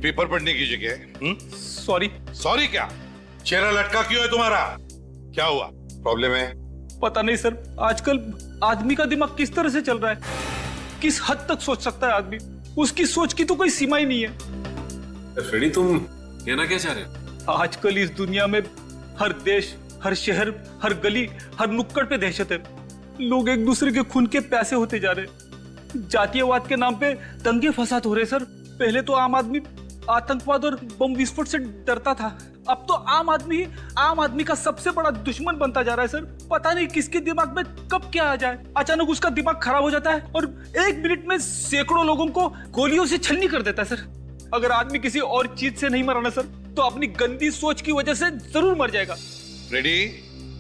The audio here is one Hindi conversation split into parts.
पेपर पढ़ने की जगह। सॉरी। सॉरी क्या? चेहरा लटका क्यों है तुम्हारा? क्या हुआ? प्रॉब्लम है? पता नहीं सर, आजकल आदमी का दिमाग किस तरह से चल रहा है, किस हद तक सोच सकता है आदमी, उसकी सोच की तो कोई सीमा ही नहीं है। फ्रेडी, तुम कहना क्या चाह रहे हो? आजकल इस दुनिया में हर देश, हर शहर, हर गली, हर नुक्कड़ पे दहशत है। लोग एक दूसरे के खून के प्यासे होते जा रहे। जातीयवाद के नाम पे दंगे फसाद हो रहे सर। पहले तो आम आदमी आतंकवाद और बम विस्फोट से डरता था, अब तो आम आदमी का सबसे बड़ा दुश्मन बनता जा रहा है सर। पता नहीं किसके दिमाग में कब क्या आ जाए, अचानक उसका दिमाग खराब हो जाता है और 1 मिनट में सैकड़ों लोगों को गोलियों से छलनी कर देता है सर। अगर आदमी किसी और चीज से नहीं मरा ना सर, तो अपनी गंदी सोच की वजह से जरूर मर जाएगा। रेडी,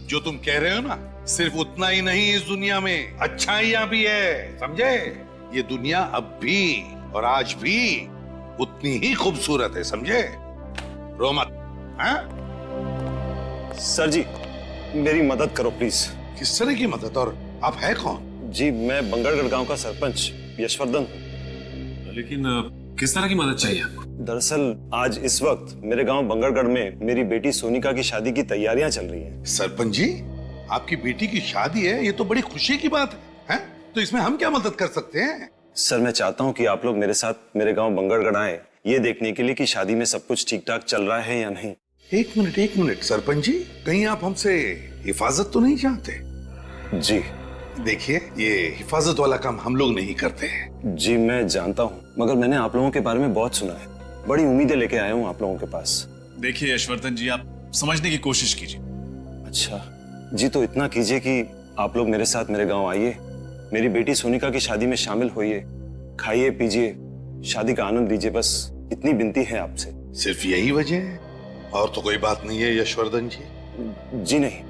जो तुम कह रहे हो ना, सिर्फ उतना ही नहीं, इस दुनिया में अच्छाइयां भी है, समझे? ये दुनिया अब भी और आज भी उतनी ही खूबसूरत है, समझे? रो मत। हाँ? सर जी, मेरी मदद करो प्लीज। किस तरह की मदद? और आप है कौन? जी, मैं बंगरगढ़ गांव का सरपंच यशवर्धन हूँ। लेकिन किस तरह की मदद चाहिए आपको? दरअसल आज इस वक्त मेरे गांव बंगरगढ़ में मेरी बेटी सोनिका की शादी की तैयारियां चल रही हैं। सरपंच जी, आपकी बेटी की शादी है, ये तो बड़ी खुशी की बात है? तो इसमें हम क्या मदद कर सकते हैं? सर, मैं चाहता हूँ कि आप लोग मेरे साथ मेरे गांव बंगरगढ़ आए, ये देखने के लिए कि शादी में सब कुछ ठीक ठाक चल रहा है या नहीं। एक मिनट सरपंच जी, कहीं आप हमसे हिफाजत तो नहीं चाहते? जी देखिए, ये हिफाजत वाला काम हम लोग नहीं करते हैं। जी मैं जानता हूँ, मगर मैंने आप लोगों के बारे में बहुत सुना है, बड़ी उम्मीदें लेके आया हूँ आप लोगों के पास। देखिए यशवर्धन जी, आप समझने की कोशिश कीजिए। अच्छा जी, तो इतना कीजिए कि आप लोग मेरे साथ मेरे गांव आइए, मेरी बेटी सोनिका की शादी में शामिल होइए, खाइए पीजिए, शादी का आनंद लीजिए, बस इतनी विनती है आपसे। सिर्फ यही वजह है? और तो कोई बात नहीं है यशवर्धन जी? जी नहीं।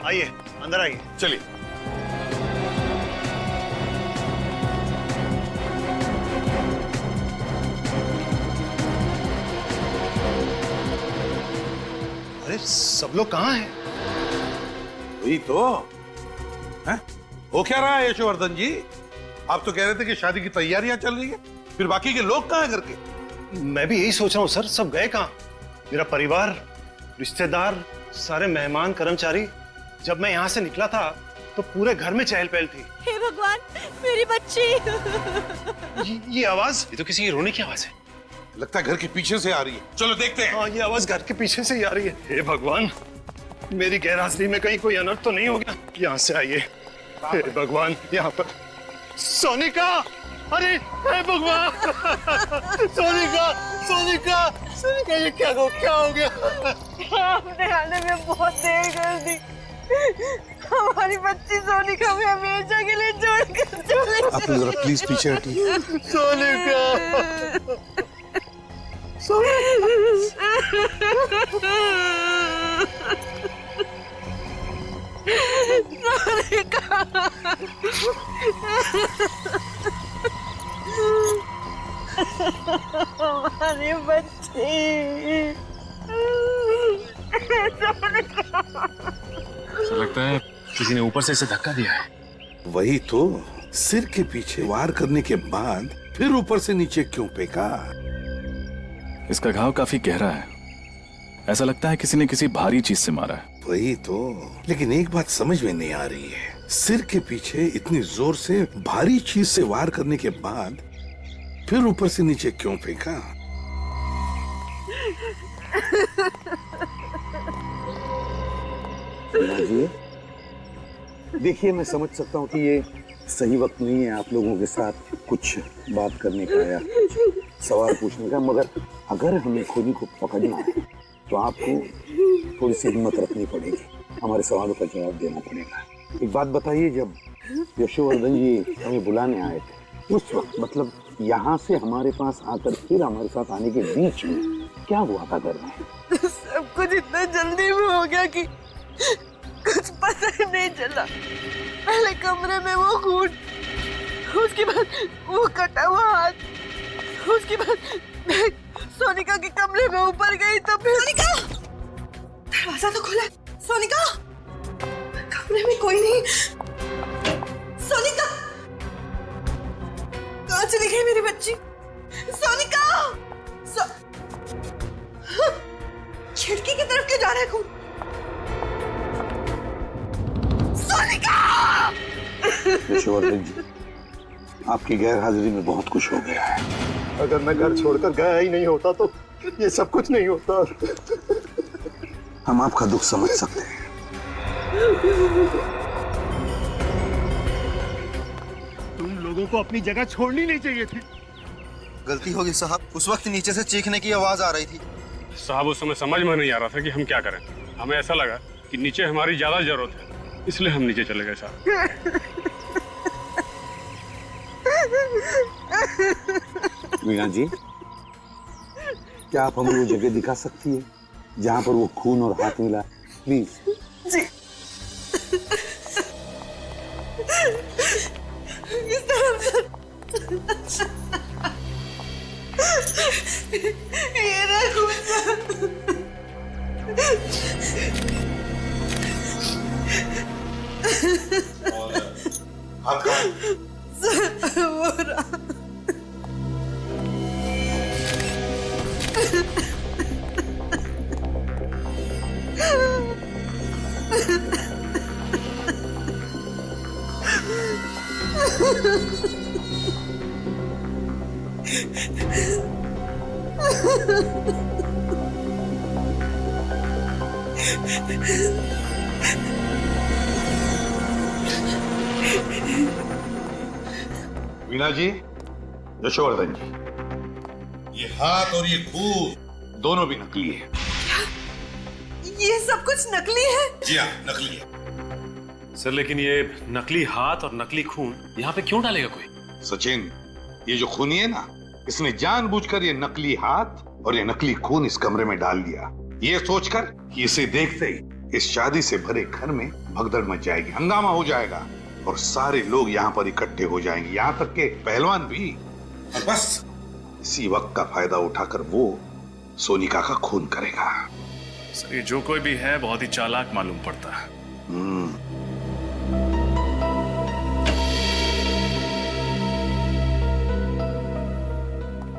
आइए, अंदर आइए। चलिए। अरे सब लोग कहाँ हैं? वही तो है? हो क्या रहा है यशवर्धन जी? आप तो कह रहे थे कि शादी की तैयारियां चल रही है, फिर बाकी के लोग कहाँ हैं घर के? मैं भी यही सोच रहा हूँ सर, सब गए कहाँ? मेरा परिवार, रिश्तेदार, सारे मेहमान, कर्मचारी। जब मैं यहाँ से निकला था तो पूरे घर में चहल पहल थी। हे भगवान, मेरी बच्ची। ये आवाज, ये तो किसी की रोने की आवाज है। लगता है घर के पीछे से आ रही है, चलो देखते हैं। हाँ, ये आवाज घर के पीछे से ही आ रही है। हे भगवान, मेरी गैरहाजिरी में कहीं कोई अनर्थ तो नहीं हो गया? यहाँ से आइए। हे भगवान, यहाँ पर सोनिका। अरे हे भगवान, सोनिका, सोनिका, सोनिका, ये क्या हो गया? आपने आने में बहुत देर कर दी। हमारी बच्ची सोनिका में हमेशा के लिए छोड़कर चले। आप जरा प्लीज पीछे हटिए। सोनिका, हमारी बच्ची। ऐसा लगता है किसी ने ऊपर से इसे धक्का दिया है। वही तो, सिर के पीछे वार करने के बाद फिर ऊपर से नीचे क्यों फेंका? इसका घाव काफी गहरा है, ऐसा लगता है किसी ने किसी भारी चीज से मारा है। वही तो, लेकिन एक बात समझ में नहीं आ रही है, सिर के पीछे इतनी जोर से भारी चीज से वार करने के बाद फिर ऊपर से नीचे क्यों फेंका? देखिए, मैं समझ सकता हूँ कि ये सही वक्त नहीं है आप लोगों के साथ कुछ बात करने का या सवाल पूछने का, मगर अगर हमें खोनी को पकड़ना है तो आपको थोड़ी सी हिम्मत रखनी पड़ेगी, हमारे सवालों का जवाब देना पड़ेगा। एक बात बताइए, जब यशवर्धन जी हमें बुलाने आए थे उस वक्त, मतलब यहाँ से हमारे पास आकर फिर हमारे साथ आने के बीच में क्या हुआ था घर में? सब कुछ इतना जल्दी में हो गया कि कुछ पता ही नहीं चला। पहले कमरे में वो खून, उसके बाद वो कटा हुआ हाथ, उसके बाद मैं सोनिका के कमरे में ऊपर गई तो फिर सोनिका, दरवाजा तो खुला है। सोनिका, कमरे में कोई नहीं। सोनिका, कहाँ चली गई मेरी बच्ची? सोनिका, खिड़की की तरफ क्यों जा रहा है खून? सोनिका! यशोवर्धन जी, आपकी गैर हाजिरी में बहुत कुछ हो गया है। अगर मैं घर छोड़कर गया ही नहीं होता तो ये सब कुछ नहीं होता। हम आपका दुख समझ सकते हैं। तुम लोगों को अपनी जगह छोड़नी नहीं चाहिए थी। गलती होगी साहब, उस वक्त नीचे से चीखने की आवाज आ रही थी। साहब उस समय समझ में नहीं आ रहा था कि हम क्या करें। हमें ऐसा लगा कि नीचे हमारी ज्यादा जरूरत है, इसलिए हम नीचे चले गए साहब। वीणा जी, क्या आप हमें वो जगह दिखा सकती है जहां पर वो खून और हाथ मिला? प्लीज। जी। इस तरफ से। ये ना खून। वो रहा। वीणा जी, यशोवर्धन जी, ये हाथ और ये खून दोनों भी नकली है। ये सब कुछ नकली है? जी हाँ, नकली है। सर लेकिन ये नकली हाथ और नकली खून यहाँ पे क्यों डालेगा कोई? सचिन, ये जो खूनी है ना, इसने जानबूझकर ये नकली हाथ और ये नकली खून इस कमरे में डाल दिया, ये सोचकर कि इसे देखते ही इस शादी से भरे घर में भगदड़ मच जाएगी, हंगामा हो जाएगा और सारे लोग यहाँ पर इकट्ठे हो जाएंगे, यहाँ तक के पहलवान भी। और बस इसी वक्त का फायदा उठाकर वो सोनिका का खून करेगा। सर ये जो कोई भी है बहुत ही चालाक मालूम पड़ता है।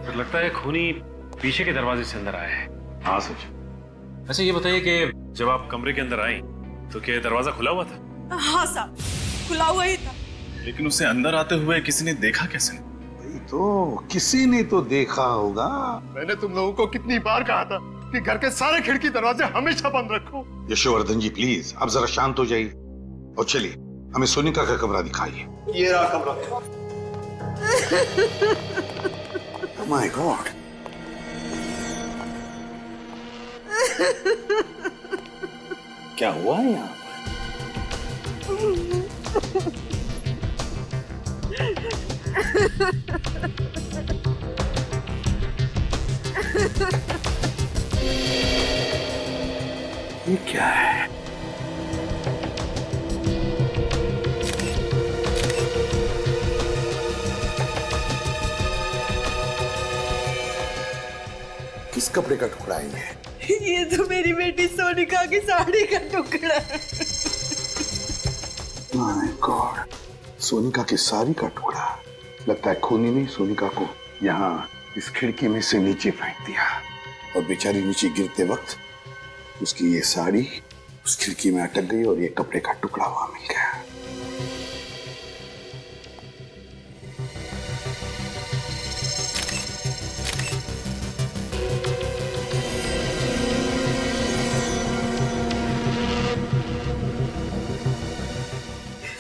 सर लगता है खूनी पीछे के दरवाजे से अंदर आया है। हाँ सच। अच्छा ये बताइए कि जब आप कमरे के अंदर आई तो क्या दरवाजा खुला हुआ था? हाँ साहब, खुला हुआ ही था। लेकिन उसे अंदर आते हुए किसी ने देखा कैसे? तो किसी ने तो देखा होगा। मैंने तुम लोगों को कितनी बार कहा था कि घर के सारे खिड़की दरवाजे हमेशा बंद रखो। यशोवर्धन जी प्लीज, आप जरा शांत हो जाइए और चलिए हमें सोनिका का कमरा दिखाइए। ये रहा कमरा। माय गॉड, क्या हुआ है यहाँ ये क्या है? किस कपड़े का टुकड़ा है ये तो मेरी बेटी सोनिका की साड़ी का टुकड़ा है। माय गॉड, सोनिका की साड़ी का टुकड़ा। लगता है खूनी ने सोनिका को यहाँ इस खिड़की में से नीचे फेंक दिया और बेचारी नीचे गिरते वक्त उसकी ये साड़ी उस खिड़की में अटक गई और ये कपड़े का टुकड़ा वहां मिल गया।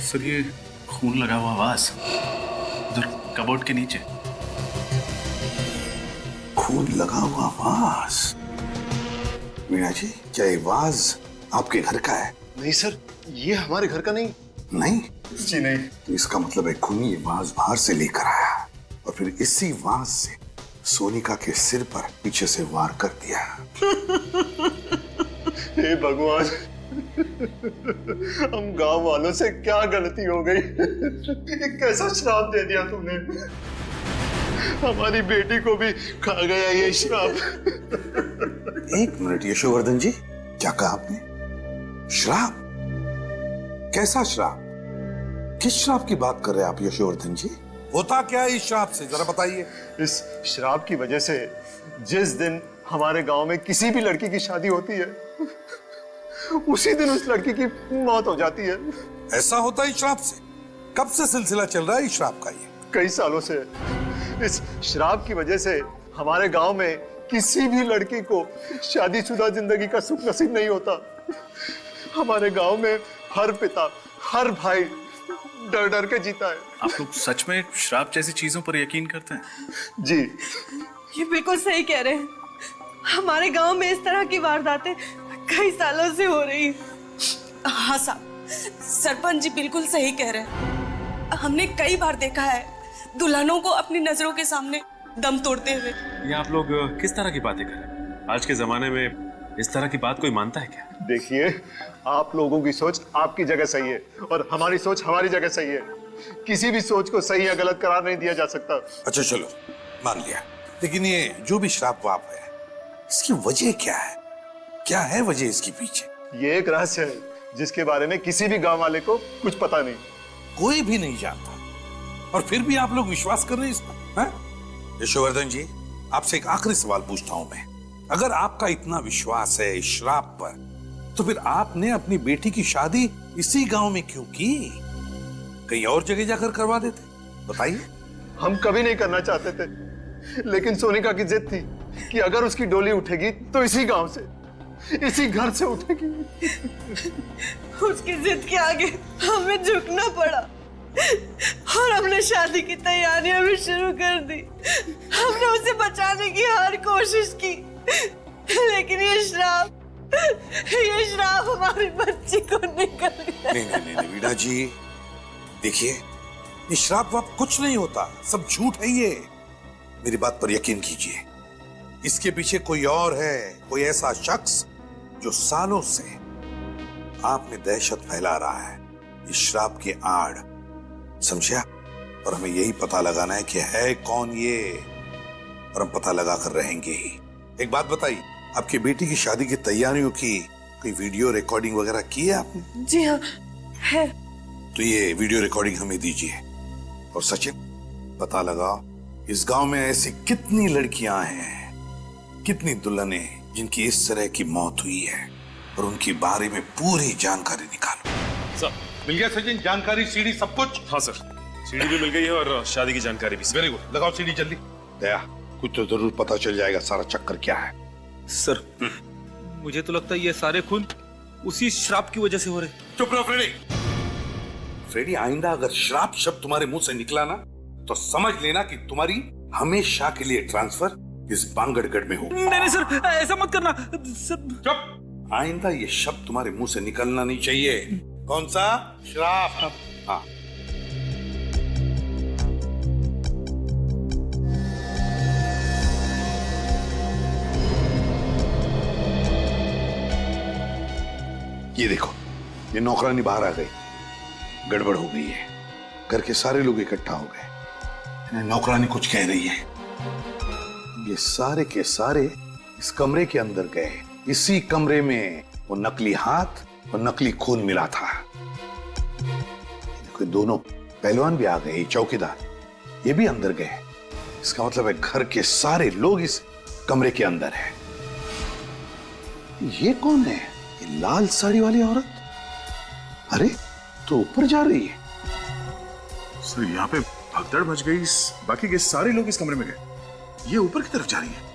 सर ये खून लगा हुआ वास उधर कबोर्ड के नीचे। खून लगा हुआ वास। मीना जी, क्या ये वाज आपके घर का है? नहीं सर, ये हमारे घर का नहीं। नहीं जी नहीं। तो इसका मतलब है खूनी ये वाज बाहर से लेकर आया और फिर इसी वाज से सोनिका के सिर पर पीछे से वार कर दिया। हे भगवान, हम गांव वालों से क्या गलती हो गई? कैसा श्राप दे दिया तुमने? हमारी बेटी को भी खा गया ये श्राप। एक मिनट यशोवर्धन जी, क्या कहा आपने? श्राप? कैसा श्राप? किस श्राप की बात कर रहे हैं आप यशोवर्धन जी? होता क्या है इस श्राप से, जरा बताइए। इस श्राप की वजह से जिस दिन हमारे गांव में किसी भी लड़की की शादी होती है, उसी दिन उस लड़की की मौत हो जाती है। ऐसा होता है इस श्राप से? कब से सिलसिला चल रहा है इस श्राप का? ये कई सालों से इस श्राप की वजह से हमारे गांव में किसी भी लड़की को शादीशुदा जिंदगी का सुख नसीब नहीं होता। हमारे गांव में हर पिता, हर भाई डर डर के जीता है। आप लोग सच में श्राप जैसी चीजों पर यकीन करते हैं? जी, ये बिल्कुल सही कह रहे हैं। हमारे गांव में इस तरह की वारदातें कई सालों से हो रही हैं। हाँ साहब, सरपंच जी बिल्कुल सही कह रहे हैं। हमने कई बार देखा है दुल्हनों को अपनी नजरों के सामने दम तोड़ते हुए। ये आप लोग किस तरह की बातें कर रहे हैं? आज के जमाने में इस तरह की बात कोई मानता है क्या? देखिए, आप लोगों की सोच आपकी जगह सही है और हमारी सोच हमारी जगह सही है। किसी भी सोच को सही या गलत करार नहीं दिया जा सकता। अच्छा चलो, मान लिया, लेकिन ये जो भी श्राप वाप है, इसकी वजह क्या है? क्या है वजह इसके पीछे? ये एक रहस्य है जिसके बारे में किसी भी गांव वाले को कुछ पता नहीं। कोई भी नहीं जानता, और फिर भी आप लोग विश्वास कर रहे हैं इस पर? यशोवर्धन जी, आपसे एक आखिरी सवाल पूछता हूं मैं। अगर आपका इतना विश्वास है इस श्राप पर, तो फिर आपने अपनी बेटी की शादी इसी गांव में क्यों की? कहीं और जगह जाकर करवा देते? बताइए। हम कभी नहीं करना चाहते थे, लेकिन सोनिका की जिद थी कि अगर उसकी डोली उठेगी तो इसी गांव से, इसी घर से उठेगी। उसकी जिद के आगे हमें झुकना पड़ा और हमने शादी की तैयारियां भी शुरू कर दी। हमने उसे बचाने की हर कोशिश की, लेकिन ये श्राप हमारी बच्ची को निकल गया। नहीं वीणा जी, देखिए, ये श्राप वाप कुछ नहीं होता, सब झूठ है ये। मेरी बात पर यकीन कीजिए, इसके पीछे कोई और है, कोई ऐसा शख्स जो सालों से आप में दहशत फैला रहा है इस श्राप के आड़, समझा? और हमें यही पता लगाना है कि है कौन ये, और हम पता लगा कर रहेंगे ही। एक बात बताइए, आपकी बेटी की शादी की तैयारियों की कोई वीडियो रिकॉर्डिंग वगैरह की है आपने? जी हाँ, है। तो ये वीडियो रिकॉर्डिंग हमें दीजिए। और सचिन, पता लगाओ इस गांव में ऐसी कितनी लड़कियां हैं, कितनी दुल्हनें जिनकी इस तरह की मौत हुई है, और उनके बारे में पूरी जानकारी निकालो। सर, मिल गया सचिन जानकारी, सीडी सब कुछ? हाँ सर, सीडी भी मिल गई है और शादी की जानकारी भी। वेरी गुड, लगाओ सीडी जल्दी। दया, कुछ तो जरूर पता चल जाएगा सारा चक्कर क्या है। सर, मुझे तो लगता है ये सारे खून उसी श्राप की वजह से हो रहे। चुप रहो फ्रेडी। फ्रेडी, आइंदा अगर श्राप शब्द तुम्हारे मुंह से निकला ना, तो समझ लेना कि तुम्हारी हमेशा के लिए ट्रांसफर इस बांगड़गढ़ में होगा। नहीं सर, ऐसा मत करना सर। चुप, आइंदा ये शब्द तुम्हारे मुंह से निकलना नहीं चाहिए। कौन सा? श्राप। हाँ, ये देखो, ये नौकरानी बाहर आ गई। गड़बड़ हो गई है, घर के सारे लोग इकट्ठा हो गए। नौकरानी कुछ कह रही है। ये सारे के सारे इस कमरे के अंदर गए। इसी कमरे में वो नकली हाथ और नकली खून मिला था। देखो, दोनों पहलवान भी आ गए, चौकीदार ये भी अंदर गए। इसका मतलब है घर के सारे लोग इस कमरे के अंदर हैं। ये कौन है? ये लाल साड़ी वाली औरत? अरे, तो ऊपर जा रही है। सर, यहाँ पे भगदड़ मच गई, बाकी के सारे लोग इस कमरे में गए। ये ऊपर की तरफ जा रही है।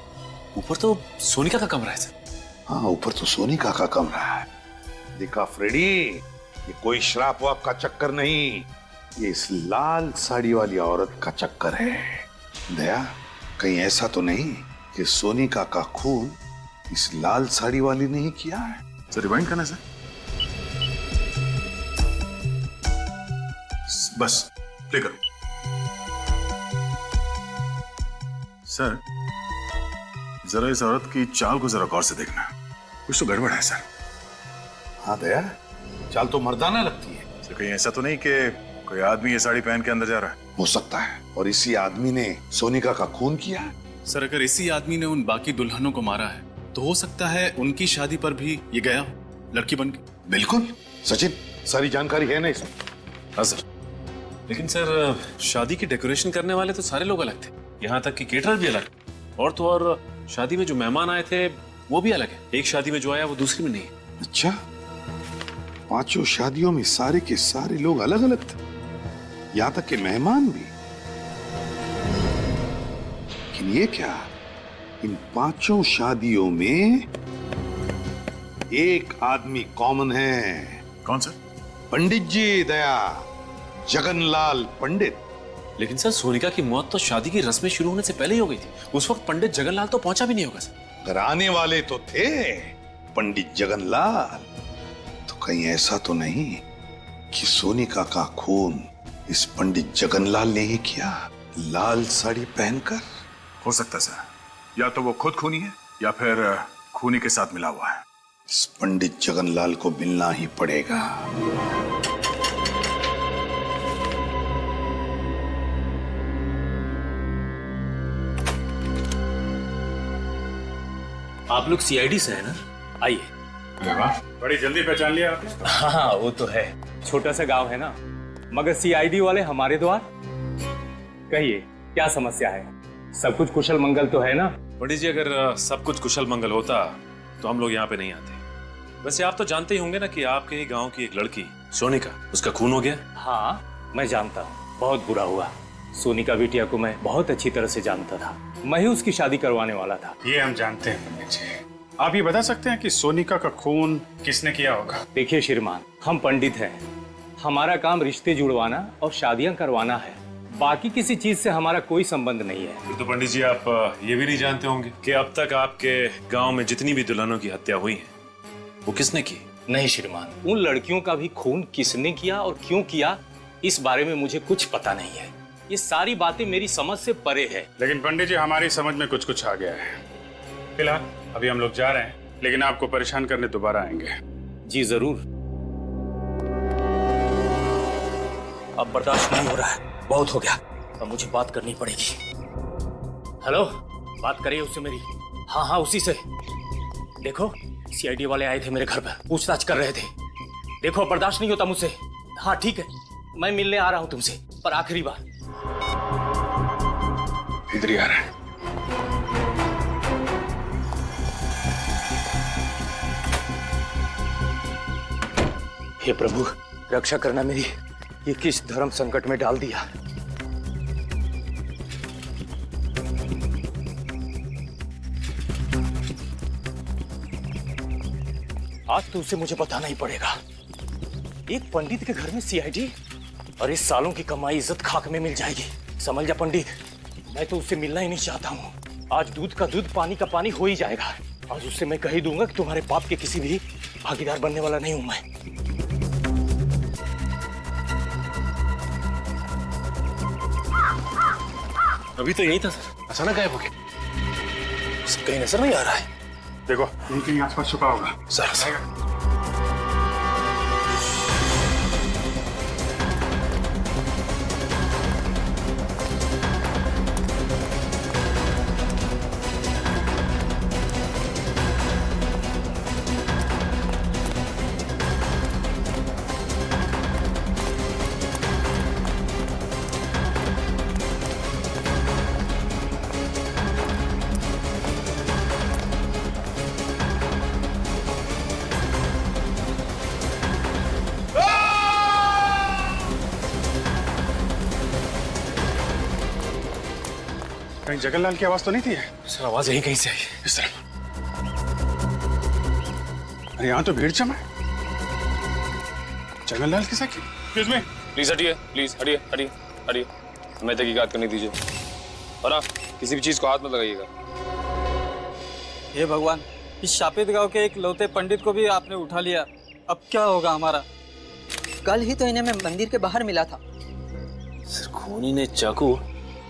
ऊपर तो सोनिका का कमरा है सर। हाँ, ऊपर तो सोनिका का कमरा है। देखा फ्रेडी, ये कोई श्राप वाप का चक्कर नहीं, ये इस लाल साड़ी वाली औरत का चक्कर है। दया, कहीं ऐसा तो नहीं कि सोनिका का खून इस लाल साड़ी वाली ने ही किया है? सर, रिवाइंड करना सर। बस प्ले करो सर। जरा इस औरत की चाल को जरा गौर से देखना, कुछ तो गड़बड़ है सर। हाँ दया, चाल तो मर्दाना लगती है। सर, कहीं ऐसा तो नहीं कि कोई आदमी ये साड़ी पहन के अंदर जा रहा है। हो सकता है, और इसी आदमी ने सोनिका का खून किया है। सर अगर इसी आदमी ने उन बाकी दुल्हनों को मारा है तो हो सकता है उनकी शादी पर भी ये गया हो, लड़की बन के। बिल्कुल सचिन, सारी जानकारी है ना इसमें? हाँ सर। लेकिन सर शादी की डेकोरेशन करने वाले तो सारे लोग अलग थे, यहाँ तक कि केटरर भी अलग, और तो और शादी में जो मेहमान आए थे वो भी अलग है। एक शादी में जो आया वो दूसरी में नहीं है। अच्छा, 5 शादियों में सारे के सारे लोग अलग अलग थे, यहां तक के मेहमान भी। लेकिन ये क्या, इन 5 शादियों में एक आदमी कॉमन है। कौन सर? पंडित जी, दया जगनलाल पंडित। लेकिन सर सोनिका की मौत तो शादी की रस्में शुरू होने से पहले ही हो गई थी। उस वक्त पंडित जगनलाल तो पहुंचा भी नहीं होगा सर। अगर आने वाले तो थे पंडित जगनलाल, तो कहीं ऐसा तो नहीं कि सोनिका का खून इस पंडित जगनलाल ने ही किया, लाल साड़ी पहनकर? हो सकता है सर, या तो वो खुद खूनी है या फिर खूनी के साथ मिला हुआ है। इस पंडित जगनलाल को मिलना ही पड़ेगा। आप लोग सीआईडी से है ना? आइए। बड़ी जल्दी पहचान लिया आपने। हाँ वो तो है, छोटा सा गांव है ना, मगर सीआईडी वाले हमारे द्वार। कहिए क्या समस्या है? सब कुछ कुशल मंगल तो है ना? पंडित जी अगर सब कुछ कुशल मंगल होता तो हम लोग यहाँ पे नहीं आते। वैसे आप तो जानते ही होंगे ना कि आपके ही गांव की एक लड़की सोनिका, उसका खून हो गया। हाँ मैं जानता हूँ, बहुत बुरा हुआ। सोनिका बिटिया को मैं बहुत अच्छी तरह से जानता था, मैं ही उसकी शादी करवाने वाला था। ये हम जानते हैं पंडित जी। आप ये बता सकते हैं कि सोनिका का खून किसने किया होगा? देखिए श्रीमान, हम पंडित हैं, हमारा काम रिश्ते जुड़वाना और शादियां करवाना है, बाकी किसी चीज से हमारा कोई संबंध नहीं है। फिर तो पंडित जी आप ये भी नहीं जानते होंगे कि अब तक आपके गांव में जितनी भी दुल्हनों की हत्या हुई है वो किसने की? नहीं श्रीमान, उन लड़कियों का भी खून किसने किया और क्यों किया इस बारे में मुझे कुछ पता नहीं है। ये सारी बातें मेरी समझ से परे है। लेकिन पंडित जी हमारी समझ में कुछ कुछ आ गया है। फिलहाल अभी हम लोग जा रहे हैं, लेकिन आपको परेशान करने दोबारा आएंगे। जी जरूर। अब बर्दाश्त नहीं हो रहा है, बहुत हो गया, अब मुझे बात करनी पड़ेगी। हेलो, बात करिए उससे मेरी। हाँ हाँ उसी से। देखो सीआईडी वाले आए थे मेरे घर पर, पूछताछ कर रहे थे। देखो बर्दाश्त नहीं होता मुझसे। हाँ ठीक है, मैं मिलने आ रहा हूं तुमसे, पर आखिरी बार। इधर ही आ रहा है। हे प्रभु, रक्षा करना मेरी, ये किस धर्म संकट में डाल दिया। आज तो उसे मुझे बताना ही पड़ेगा। एक पंडित के घर में सीआईडी, और इस सालों की कमाई इज्जत खाक में मिल जाएगी। समझ जा पंडित, मैं तो उससे मिलना ही नहीं चाहता हूँ। आज दूध का दूध पानी का पानी हो ही जाएगा। आज उससे मैं कह ही दूंगा कि तुम्हारे पाप के किसी भी भागीदार बनने वाला नहीं हूं मैं। अभी तो यही था सर, अचानक गायब हो गया। उसे कहीं नजर नहीं आ रहा है। देखो यहीं कहीं आसपास छुपा होगा। सर कहीं जगनलाल की आवाज तो नहीं थी? सर आवाज यही कहीं से आई। इस तरफ। अरे यहाँ तो भीड़ जमा है। जगनलाल के साथ एक्सक्यूज मी, प्लीज हटिए, प्लीज हटिए हटिए हटिए, हमें तहकीकात करने दीजिए। और हाँ, किसी भी चीज को हाथ मत लगाइएगा। हे भगवान, इस शापित गांव के एक लौते पंडित को भी आपने उठा लिया, अब क्या होगा हमारा? कल ही तो इन्हें मैं मंदिर के बाहर मिला था। सर खूनी ने चाकू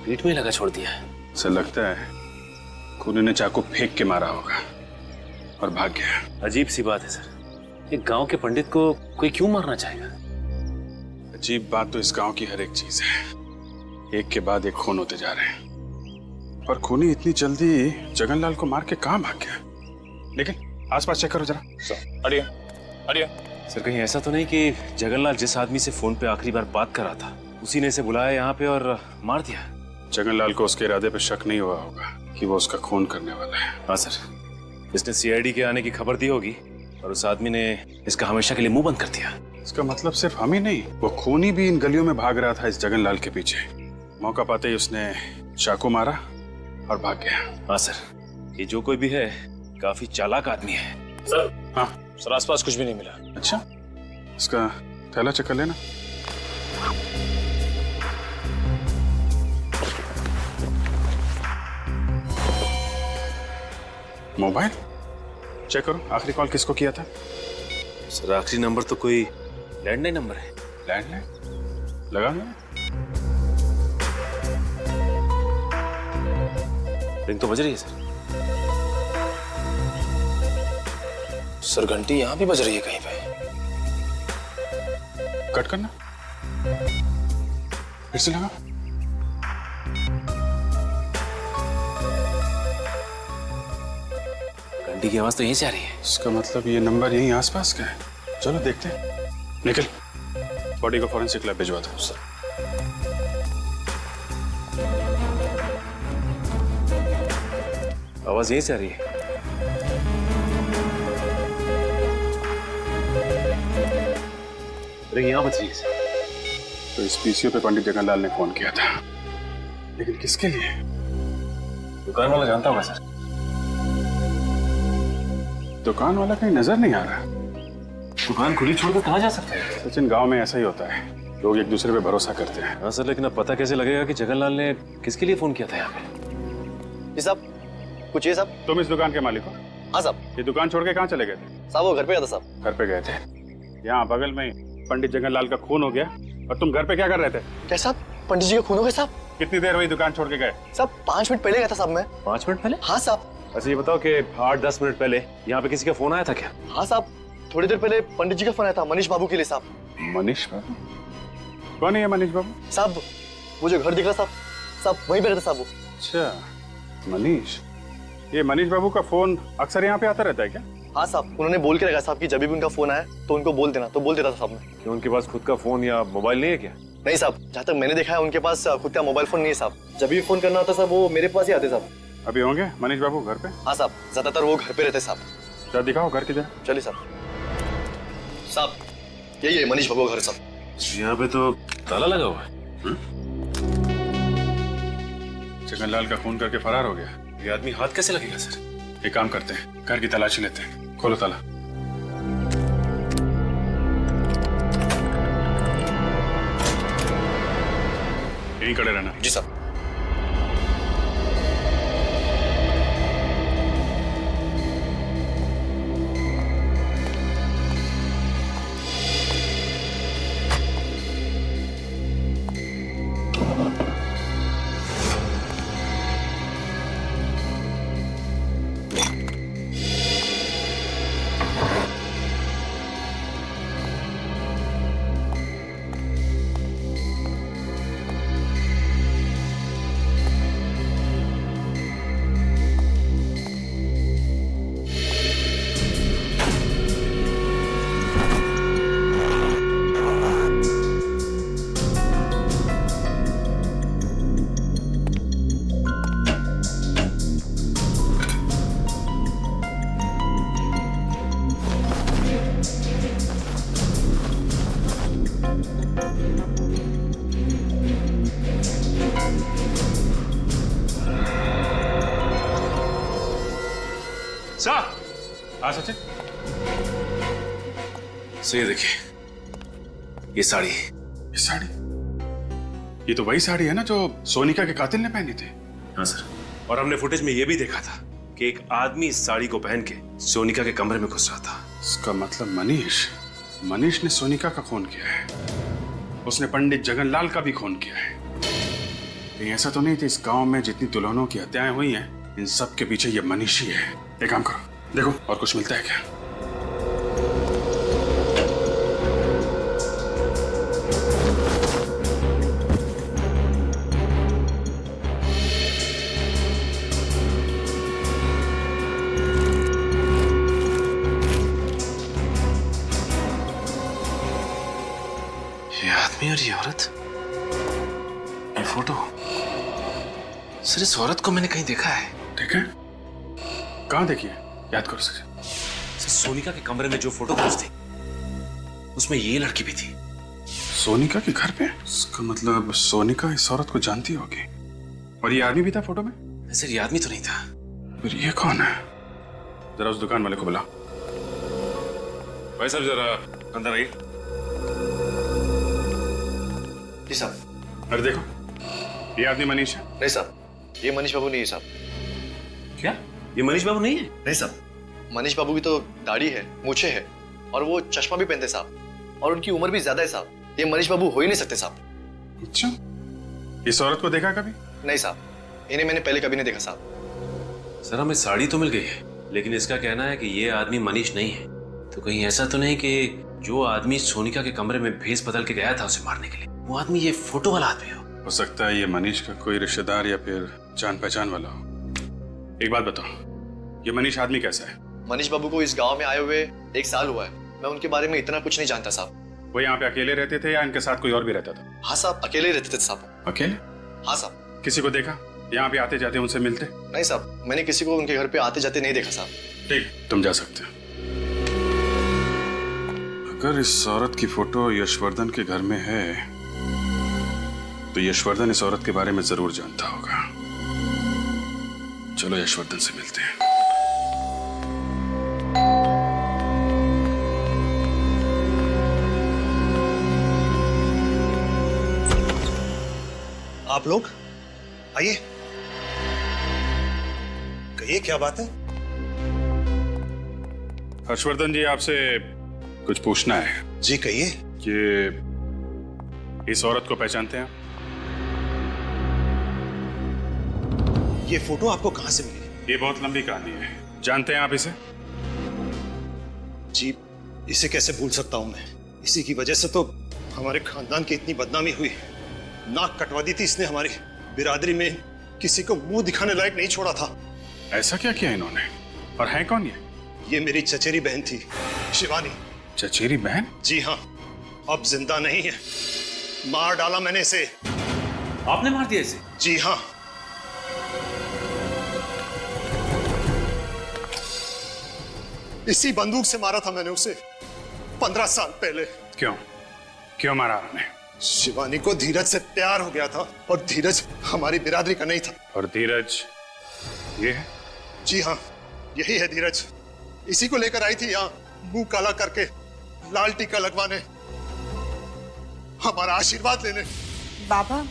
पीठ में लगा छोड़ दिया है। सर लगता है खूनी ने चाकू फेंक के मारा होगा और भाग गया। अजीब सी बात है सर, एक गांव के पंडित को कोई क्यों मारना चाहेगा? अजीब बात तो इस गांव की हर एक चीज है, एक के बाद एक खून होते जा रहे हैं। पर खूनी इतनी जल्दी जगनलाल को मार के कहां भाग गया? लेकिन आसपास चेक करो जरा। हटिए हटिए। सर कहीं ऐसा तो नहीं कि जगनलाल जिस आदमी से फोन पे आखिरी बार बात कर रहा था उसी ने इसे बुलाया यहाँ पे और मार दिया? जगनलाल को उसके इरादे पे शक नहीं हुआ होगा कि वो उसका खून करने वाला है। हाँ सर, इसने सीआईडी के आने की खबर दी होगी और उस आदमी ने इसका हमेशा के लिए मुंह बंद कर दिया। इसका मतलब सिर्फ हम ही नहीं, वो खूनी भी इन गलियों में भाग रहा था इस जगनलाल के पीछे। मौका पाते ही उसने चाकू मारा और भाग गया। हाँ सर, ये जो कोई भी है काफी चालाक आदमी है। सर हाँ सर, आसपास कुछ भी नहीं मिला। अच्छा, इसका थैला चेक कर लेना। मोबाइल चेक करो, आखिरी कॉल किसको किया था? सर आखिरी नंबर तो कोई लैंडलाइन नंबर है। लैंडलाइन लगा ना? रिंग तो बज रही है सर। सर घंटी यहाँ भी बज रही है कहीं पे। कट करना, फिर से लगा। घंटी की आवाज तो यहीं से आ रही है। इसका मतलब ये नंबर यहीं आसपास का है। चलो देखते हैं। निकल, बॉडी को फॉरेंसिक लैब भिजवा दो। सर आवाज यहीं से आ रही है। रिंग यहाँ बज रही है सर। तो इस पीसीओ पे पंडित जगनलाल ने फोन किया था, लेकिन किसके लिए? दुकान वाला जानता होगा सर। दुकान वाला कहीं नजर नहीं आ रहा। दुकान खुली छोड़कर कहाँ जा सकते हैं? सचिन, गांव में ऐसा ही होता है, लोग एक दूसरे पे भरोसा करते हैं। हाँ सर, लेकिन अब पता कैसे लगेगा कि जगनलाल ने किसके लिए फोन किया था यहाँ पे? जी साहब, कुछ ये साहब। तुम इस दुकान के मालिक हो? हाँ साहब। ये दुकान छोड़ के कहाँ चले गए थे? साहब वो घर पे गया था साहब। घर पे गए थे। यहाँ बगल में पंडित जगनलाल का खून हो गया और तुम घर पे क्या कर रहे थे? क्या साहब, पंडित जी का खून हो गया साहब? कितनी देर हुई दुकान छोड़ के गए? साहब 5 मिनट पहले गया था साहब मैं। 5 मिनट पहले? हाँ साहब। अच्छा ये बताओ कि 8-10 मिनट पहले यहाँ पे किसी का फोन आया था क्या? हाँ साहब, थोड़ी देर पहले पंडित जी का फोन आया था मनीष बाबू के लिए साहब। मनीष बाबू? कौन है ये मनीष बाबू? साहब वो जो घर दिख रहा साहब, साहब वहीं पे रहता साहब वो। अच्छा मनीष, ये मनीष बाबू का फोन अक्सर यहाँ पे आता रहता है क्या? हाँ साहब, उन्होंने बोल के रखा साहब कि जब भी उनका फोन आए तो उनको बोल देना, तो बोल देता था साहब मैं। कि उनके पास खुद का फोन या मोबाइल नहीं है क्या? नहीं साहब, जहाँ तक मैंने देखा है उनके पास खुद का मोबाइल फोन नहीं है साहब। जब भी फोन करना होता साहब वो मेरे पास ही आते साहब। अभी होंगे मनीष बाबू घर पे? हाँ साहब, ज्यादातर वो घर पे रहते साहब। क्या दिखाओ घर किधर? चलिए साहब। साहब यही है मनीष बाबू का घर साहब। यहाँ पे तो ताला लगा हुआ है। जगनलाल का खून करके फरार हो गया। ये आदमी हाथ कैसे लगेगा सर? एक काम करते हैं, घर की तलाशी लेते हैं। खोलो ताला। यहीं खड़े रहना। जी साहब। हाँ सचिन, सो ये देखिए, ये साड़ी। ये साड़ी? ये तो वही साड़ी है ना जो सोनिका के कातिल ने पहनी थी। हाँ सर, और हमने फुटेज में ये भी देखा था कि एक आदमी इस साड़ी को पहन के सोनिका के कमरे में घुस रहा था। इसका मतलब मनीष ने सोनिका का खून किया है। उसने पंडित जगनलाल का भी खून किया है। कहीं ऐसा तो नहीं कि इस गांव में जितनी दुल्हनों की हत्याएं हुई हैं, इन सब के पीछे ये मनीष ही है। एक काम करो, देखो और कुछ मिलता है क्या? ये आदमी और ये औरत, ये फोटो, सर इस औरत को मैंने कहीं देखा है। ठीक है, कहाँ देखिए, याद करो सर। सर सोनिका के कमरे में जो फोटोग्राफ्स थे उसमें ये लड़की भी थी। सोनिका के घर पे? इसका मतलब सोनिका इस औरत को जानती होगी। और ये आदमी भी था फोटो में? सर ये आदमी तो नहीं था। फिर ये कौन है? जरा उस दुकान वाले को बुला। भाई साहब जरा अंदर आइए। जी साहब। अरे देखो, ये आदमी मनीष है। नहीं साहब, ये मनीष बाबू नहीं है साहब। क्या ये मनीष बाबू नहीं है? नहीं साहब, मनीष बाबू की तो दाढ़ी है, मूछें है और वो चश्मा भी पहनते साहब, और उनकी उम्र भी ज्यादा है साहब। ये मनीष बाबू हो ही नहीं सकते साहब। अच्छा, इस औरत को देखा कभी? नहीं साहब, इन्हें मैंने पहले कभी नहीं देखा साहब। सर हमें साड़ी तो मिल गई है, लेकिन इसका कहना है कि ये आदमी मनीष नहीं है। तो कहीं ऐसा तो नहीं कि जो आदमी सोनिका के कमरे में भेस बदल के गया था उसे मारने के लिए, वो आदमी ये फोटो वाला आदमी हो सकता है ये मनीष का कोई रिश्तेदार या फिर जान पहचान वाला हो। एक बात बताओ, ये मनीष आदमी कैसा है? मनीष बाबू को इस गांव में आए हुए 1 साल हुआ है। मैं उनके बारे में इतना कुछ नहीं जानता साहब। वो यहाँ पे अकेले रहते थे या इनके साथ कोई और भी रहता था? हाँ साहब, अकेले रहते थे साहब। अकेले? हाँ साहब। किसी को देखा यहाँ पे आते जाते उनसे मिलते? नहीं साहब, मैंने किसी को उनके घर पे आते जाते नहीं देखा साहब। ठीक, तुम जा सकते हो। अगर इस औरत की फोटो यशवर्धन के घर में है तो यशवर्धन इस औरत के बारे में जरूर जानता होगा। चलो यशवर्धन से मिलते हैं। आप लोग आइए, कहिए क्या बात है? हर्षवर्धन जी, आपसे कुछ पूछना है। जी कहिए। कि इस औरत को पहचानते हैं? ये फोटो आपको कहां से मिली? ये बहुत लंबी कहानी है। जानते हैं आप इसे? जी, इसे कैसे भूल सकता हूं मैं। इसी की वजह से तो हमारे खानदान की इतनी बदनामी हुई। नाक कटवा दी थी इसने, हमारी बिरादरी में किसी को मुंह दिखाने लायक नहीं छोड़ा था। ऐसा क्या किया इन्होंने? और है कौन ये? ये मेरी चचेरी बहन थी, शिवानी। चचेरी बहन? जी हाँ, अब जिंदा नहीं है। मार डाला मैंने इसे। आपने मार दिया इसे? जी हाँ। इसी बंदूक से मारा था मैंने उसे 15 साल पहले। क्यों? क्यों मारा आपने? शिवानी को धीरज से प्यार हो गया था और धीरज हमारी बिरादरी का नहीं था। और धीरज ये है? जी हाँ, यही है धीरज। इसी को लेकर आई थी यहाँ, मुंह काला करके लाल टीका लगवाने, हमारा आशीर्वाद लेने। बाबा,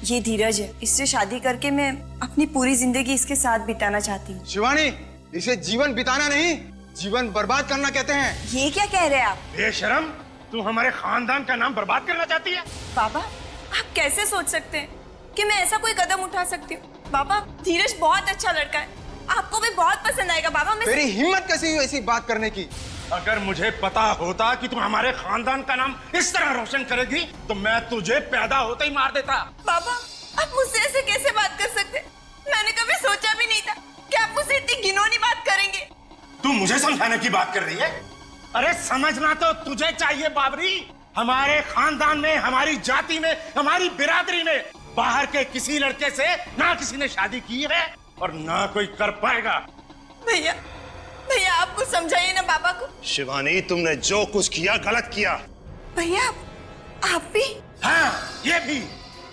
ये धीरज है। इससे शादी करके मैं अपनी पूरी जिंदगी इसके साथ बिताना चाहती हूँ। शिवानी, इसे जीवन बिताना नहीं, जीवन बर्बाद करना कहते हैं। ये क्या कह रहे हैं आप? बेशरम, तू हमारे खानदान का नाम बर्बाद करना चाहती है? बाबा, आप कैसे सोच सकते हैं कि मैं ऐसा कोई कदम उठा सकती हूँ? बाबा, धीरज बहुत अच्छा लड़का है, आपको भी बहुत पसंद आएगा। बाबा, मैं तेरी हिम्मत कैसी हुई ऐसी बात करने की? अगर मुझे पता होता कि तू हमारे खानदान का नाम इस तरह रोशन करेगी तो मैं तुझे पैदा होते ही मार देता। बाबा, आप मुझसे ऐसे कैसे बात कर सकते? मैंने कभी सोचा भी नहीं था कि आप मुझसे इतनी घिनौनी बात करेंगे। तू मुझे समझाने की बात कर रही है? अरे समझना तो तुझे चाहिए बाबरी। हमारे खानदान में, हमारी जाति में, हमारी बिरादरी में बाहर के किसी लड़के से ना किसी ने शादी की है और ना कोई कर पाएगा। भैया, भैया आप कुछ समझाइए ना बाबा को। शिवानी, तुमने जो कुछ किया गलत किया। भैया, आप भी? हाँ, ये भी।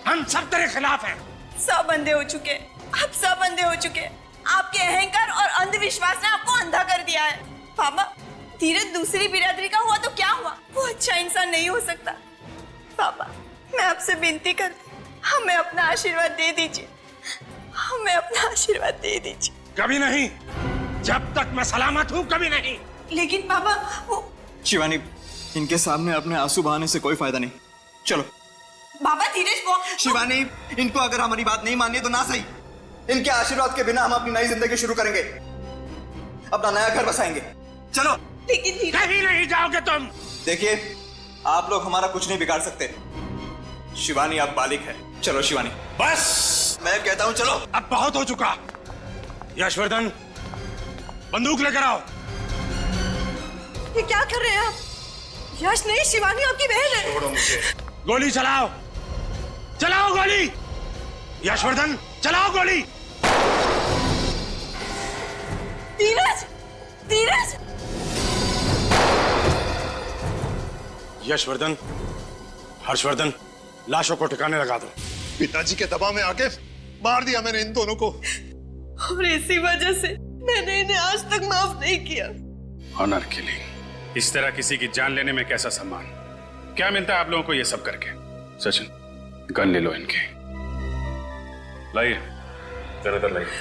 हम सब तेरे खिलाफ हैं। सब अंधे हो चुके, आप सब अंधे हो चुके। आपके अहंकार और अंधविश्वास ने आपको अंधा कर दिया है। बाबा, धीरज दूसरी बिरादरी का हुआ तो क्या हुआ, वो अच्छा इंसान नहीं हो सकता। बाबा, मैं आपसे विनती करती, हमें अपना आशीर्वाद दे दीजिए, हमें अपना आशीर्वाद दे दीजिए। कभी नहीं, जब तक मैं सलामत हूँ कभी नहीं। लेकिन बाबा, वो शिवानी, इनके सामने अपने आंसू बहाने से कोई फायदा नहीं। चलो। बाबा, धीरज वो शिवानी, इनको अगर हमारी बात नहीं मानी तो ना सही, इनके आशीर्वाद के बिना हम अपनी नई जिंदगी शुरू करेंगे, अपना नया घर बसाएंगे। चलो। लेकिन कहीं नहीं जाओगे तुम। देखिए, आप लोग हमारा कुछ नहीं बिगाड़ सकते। शिवानी अब बालिग है। चलो शिवानी। बस, मैं कहता हूं चलो। अब बहुत हो चुका। यशवर्धन, बंदूक लेकर आओ। ये क्या कर रहे हैं आप? यश नहीं, शिवानी आपकी बहन है। छोड़ो मुझे। गोली चलाओ, चलाओ गोली। यशवर्धन चलाओ गोली। धीरज, धीरज। यशवर्धन, हर्षवर्धन, लाशों को ठिकाने लगा दो। पिताजी के दबाव में आके मार दिया मैंने इन दोनों को, और इसी वजह से मैंने इन्हें आज तक माफ नहीं किया। ऑनर किलिंग, इस तरह किसी की जान लेने में कैसा सम्मान? क्या मिलता है आप लोगों को ये सब करके? सचिन, गन ले लो इनके। लाइए, जरा लाइए।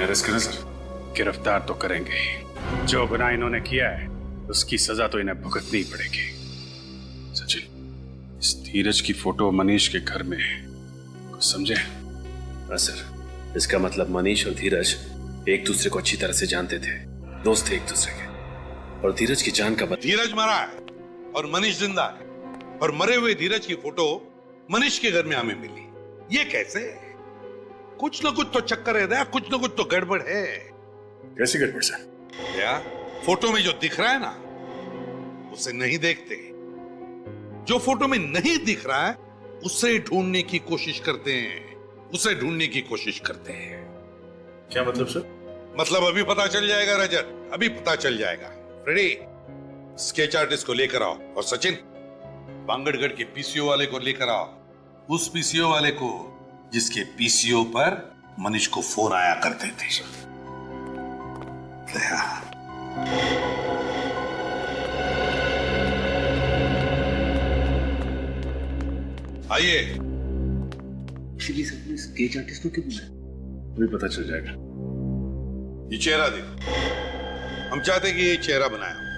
अरेस्ट करें सर? गिरफ्तार तो करेंगे ही। जो गुनाह इन्होंने किया है उसकी सजा तो इन्हें भुगतनी ही पड़ेगी। सचिन, इस धीरज की फोटो मनीष के घर में है, कुछ समझे? हाँ सर, इसका मतलब मनीष और धीरज एक दूसरे को अच्छी तरह से जानते थे, दोस्त थे एक दूसरे के, और धीरज की जान का धीरज मरा है और मनीष जिंदा है, और मरे हुए धीरज की फोटो मनीष के घर में हमें मिली। ये कैसे? कुछ ना कुछ तो चक्कर है दया, कुछ ना कुछ तो गड़बड़ है। कैसी गड़बड़ सर? क्या फोटो में जो दिख रहा है ना, उसे नहीं देखते। जो फोटो में नहीं दिख रहा है उसे ढूंढने की कोशिश करते हैं, उसे ढूंढने की कोशिश करते हैं। क्या मतलब सर? मतलब अभी पता चल जाएगा रजत, अभी पता चल जाएगा। फ्रेडी, स्केच आर्टिस्ट को लेकर आओ, और सचिन, बांगड़गढ़ के पीसीओ वाले को लेकर आओ, उस पीसीओ वाले को जिसके पीसीओ पर मनीष को फोन आया करते थे। आइए। स्केच आर्टिस्ट को क्यों बुलाया? अभी पता चल जाएगा। ये चेहरा देखो, हम चाहते हैं कि ये चेहरा बनाया।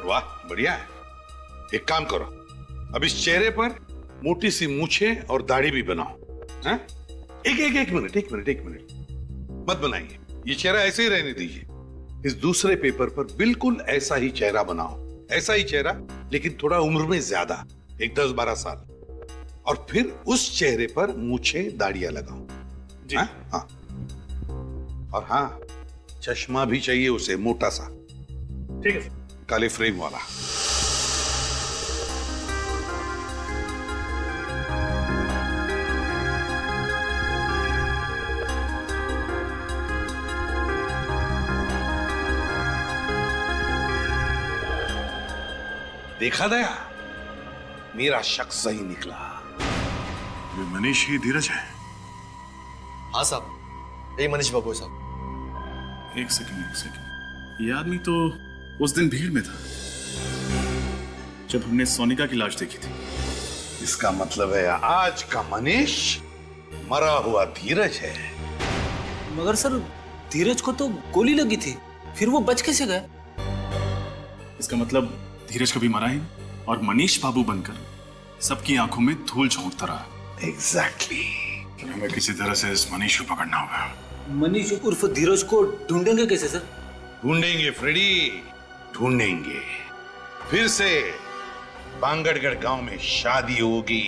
वाह, बढ़िया है। एक काम करो, अब इस चेहरे पर मोटी सी मूछें और दाढ़ी भी बनाओ। हैं? एक मिनट मत बनाइए, ये चेहरा ऐसे ही रहने दीजिए। इस दूसरे पेपर पर बिल्कुल ऐसा ही चेहरा बनाओ, ऐसा ही चेहरा, लेकिन थोड़ा उम्र में ज्यादा, एक 10-12 साल, और फिर उस चेहरे पर मूछें दाढ़ियां लगाओ। जी हाँ। और हाँ, चश्मा भी चाहिए उसे, मोटा सा, ठीक है, काले फ्रेम वाला। देखा दया, मेरा शक सही निकला। ये मनीष ही धीरज है? हाँ साहब, यही मनीष बाबू साहब। एक सेकंड। ये आदमी तो उस दिन भीड़ में था जब हमने सोनिका की लाश देखी थी। इसका मतलब है आज का मनीष मरा हुआ धीरज है। मगर सर, धीरज को तो गोली लगी थी, फिर वो बच कैसे गए? इसका मतलब धीरज कभी मरा ही नहीं और मनीष बाबू बनकर सबकी आंखों में धूल झोंकता रहा। एग्जैक्टली। हमें किसी तरह से इस मनीष को पकड़ना होगा। मनीष उर्फ धीरज को ढूंढेंगे कैसे सर? ढूंढेंगे फ्रेडी, ढूंढेंगे। फिर से बांगड़गढ़ गांव में शादी होगी,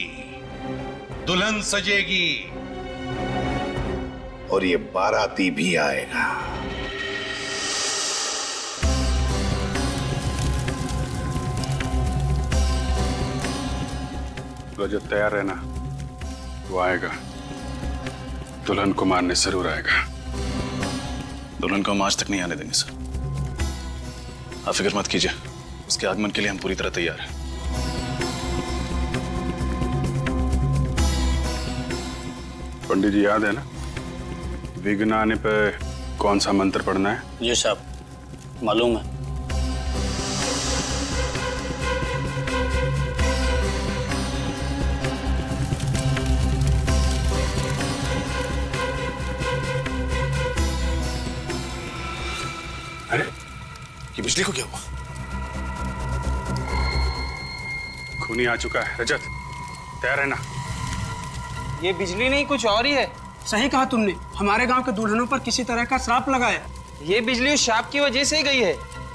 दुल्हन सजेगी, और ये बाराती भी आएगा। रजत, तैयार रहना, वो आएगा। दुल्हन को मारने जरूर आएगा। दुल्हन को हम आज तक नहीं आने देंगे सर, आप फिक्र मत कीजिए, उसके आगमन के लिए हम पूरी तरह तैयार हैं। पंडित जी, याद है ना विघ्न आने पे कौन सा मंत्र पढ़ना है? जी साहब, मालूम है। अरे, ये बिजली को क्या हुआ? खूनी आ चुका है। रजत, तैयार है ना? ये बिजली नहीं, कुछ और ही है। सही कहा तुमने, हमारे गांव के दुल्हनों पर किसी तरह का श्राप लगा है। ये बिजली उस श्राप की वजह से ही गई है।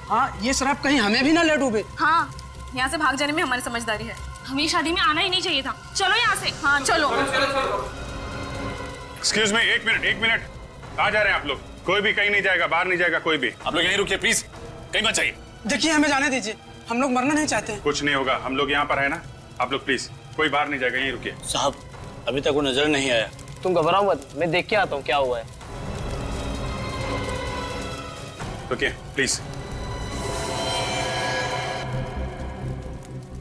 हाँ, ये शराब कहीं हमें भी ना ले डूबे। हाँ, यहाँ से भाग जाने में हमारी समझदारी है। हमें शादी में आना ही नहीं चाहिए था। चलो यहाँ से। हाँ चलो। एक्सक्यूज मी, एक मिनट। कहाँ जा रहे हैं आप लोग? कोई भी कहीं नहीं जाएगा, बाहर नहीं जाएगा कोई भी। आप लोग यहीं रुकिए प्लीज, कहीं मत जाइए। देखिए, हमें जाने दीजिए, हम लोग मरना नहीं चाहते। कुछ नहीं होगा, हम लोग यहाँ पर है ना। आप लोग प्लीज कोई बाहर नहीं जाएगा, यहीं रुकिए। साहब, अभी तक वो नजर नहीं आया। तुम घबराओ मत, मैं देख के आता हूँ क्या हुआ है। रुकिए प्लीज।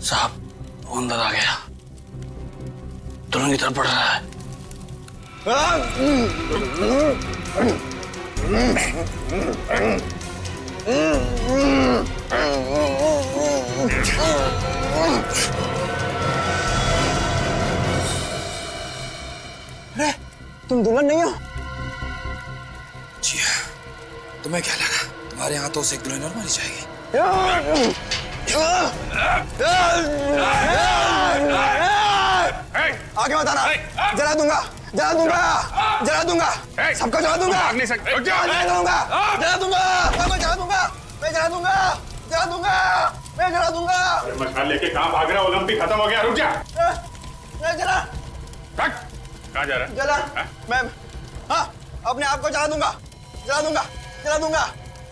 साहब, वो अंदर आ गया, दुल्हन की तरफ बढ़ रहा है। अरे, तुम दुल्हन नहीं हो? जी हाँ, तुम्हें क्या लगा तुम्हारे हाथों से एक दुल्हन और मारी जाएगी? आगे मत आना, जला दूंगा। सबको जला दूंगा। मैं जला दूंगा। मशाल लेके कहाँ भाग रहा है? ओलंपिक खत्म हो गया, रुक जा। मैं जला। कहाँ जा रहा है? जला। मैं अपने आप को जला दूंगा।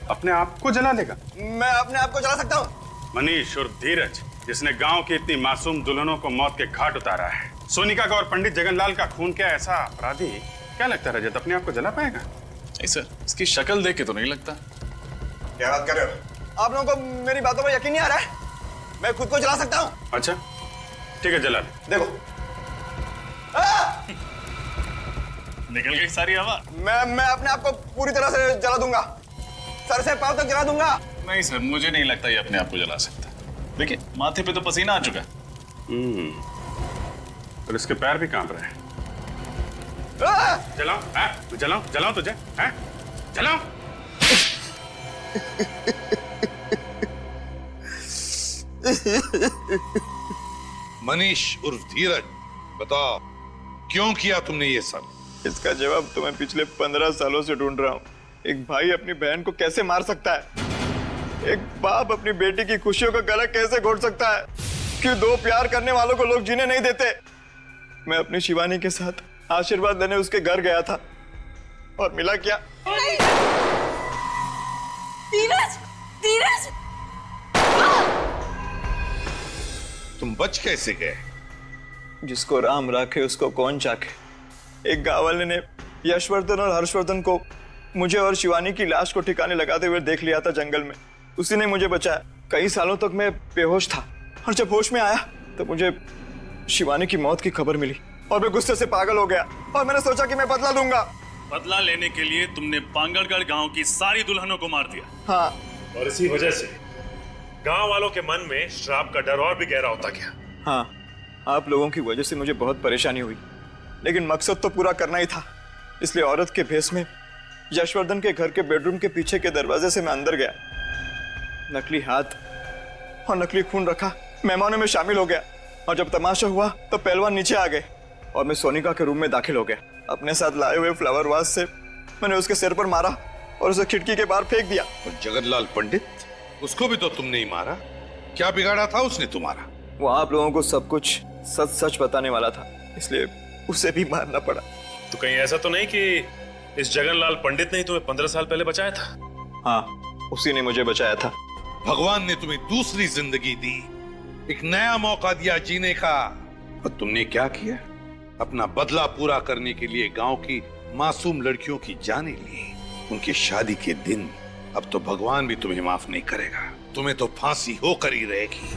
अपने आप को जला देगा? मैं अपने आप को जला सकता हूँ। मनीष और धीरज, जिसने गांव की इतनी मासूम दुल्हनों को मौत के घाट उतारा है, सोनिका का और पंडित जगनलाल का खून क्या ऐसा अपराधी, क्या लगता है रजत अपने आप को जला पाएगा? नहीं सर, इसकी शक्ल देख के तो नहीं लगता। क्या बात कर रहे हो? आप लोगों को मेरी बातों पर यकीन नहीं आ रहा है? मैं खुद को जला सकता हूँ। अच्छा ठीक है, जला ले। देखो, निकल गई सारी हवा। मैं अपने आप को पूरी तरह से जला दूंगा, सर से पांव तक जला दूंगा। नहीं सर, मुझे नहीं लगता ये अपने आप को जला सकता। देखिए, माथे पे तो पसीना आ चुका है। और इसके पैर भी कांप रहे हैं। जलाऊं तुझे? जलाऊं? मनीष उर्फ धीरज, बताओ क्यों किया तुमने ये सब? इसका जवाब तो मैं पिछले 15 सालों से ढूंढ रहा हूँ। एक भाई अपनी बहन को कैसे मार सकता है? एक बाप अपनी बेटी की खुशियों का गला कैसे घोट सकता है? क्यों दो प्यार करने वालों को लोग जीने नहीं देते? मैं अपनी शिवानी के साथ आशीर्वाद लेने उसके घर गया था और मिला क्या? धीरज! तुम बच कैसे गए? जिसको राम राखे उसको कौन चाखे। एक गांव वाले ने यशवर्धन और हर्षवर्धन को मुझे और शिवानी की लाश को ठिकाने लगाते हुए देख लिया था जंगल में। उसी ने मुझे बचाया। कई सालों तक मैं बेहोश था और जब होश में आया तो मुझे शिवानी की मौत की खबर मिली और मैं गुस्से से पागल हो गया और मैंने सोचा कि मैं बदला लूंगा। बदला लेने के लिए तुमने पांगड़गढ़ गांव की सारी दुल्हनों को मार दिया। हाँ, और इसी वजह से गांव वालों के मन में श्राप का डर और भी गहरा होता गया। हाँ, आप लोगों की वजह से मुझे बहुत परेशानी हुई, लेकिन मकसद तो पूरा करना ही था। इसलिए औरत के भेष में यशवर्धन के घर के बेडरूम के पीछे के दरवाजे से मैं अंदर गया। नकली हाथ और नकली खून रखा, मेहमानों में शामिल हो गया और जब तमाशा हुआ तो पहलवान नीचे आ गए और मैं सोनिका के रूम में दाखिल हो गया। अपने साथ लाए हुए फ्लावर वास से मैंने उसके सिर पर मारा और उसे खिड़की के बाहर फेंक दिया। और जगनलाल पंडित, उसको भी तो तुमने ही मारा। क्या बिगाड़ा था उसने तुम्हारा? वो आप लोगों को सब कुछ सच सच बताने वाला था, इसलिए उसे भी मारना पड़ा। तो कहीं ऐसा तो नहीं कि इस जगनलाल पंडित ने ही तुम्हें 15 साल पहले बचाया था? हाँ, उसी ने मुझे बचाया था। भगवान ने तुम्हें दूसरी जिंदगी दी, एक नया मौका दिया जीने का, और तुमने क्या किया? अपना बदला पूरा करने के लिए गांव की मासूम लड़कियों की जानें ली। उनकी शादी के दिन अब तो भगवान भी तुम्हें माफ नहीं करेगा। तुम्हें तो फांसी होकर ही रहेगी।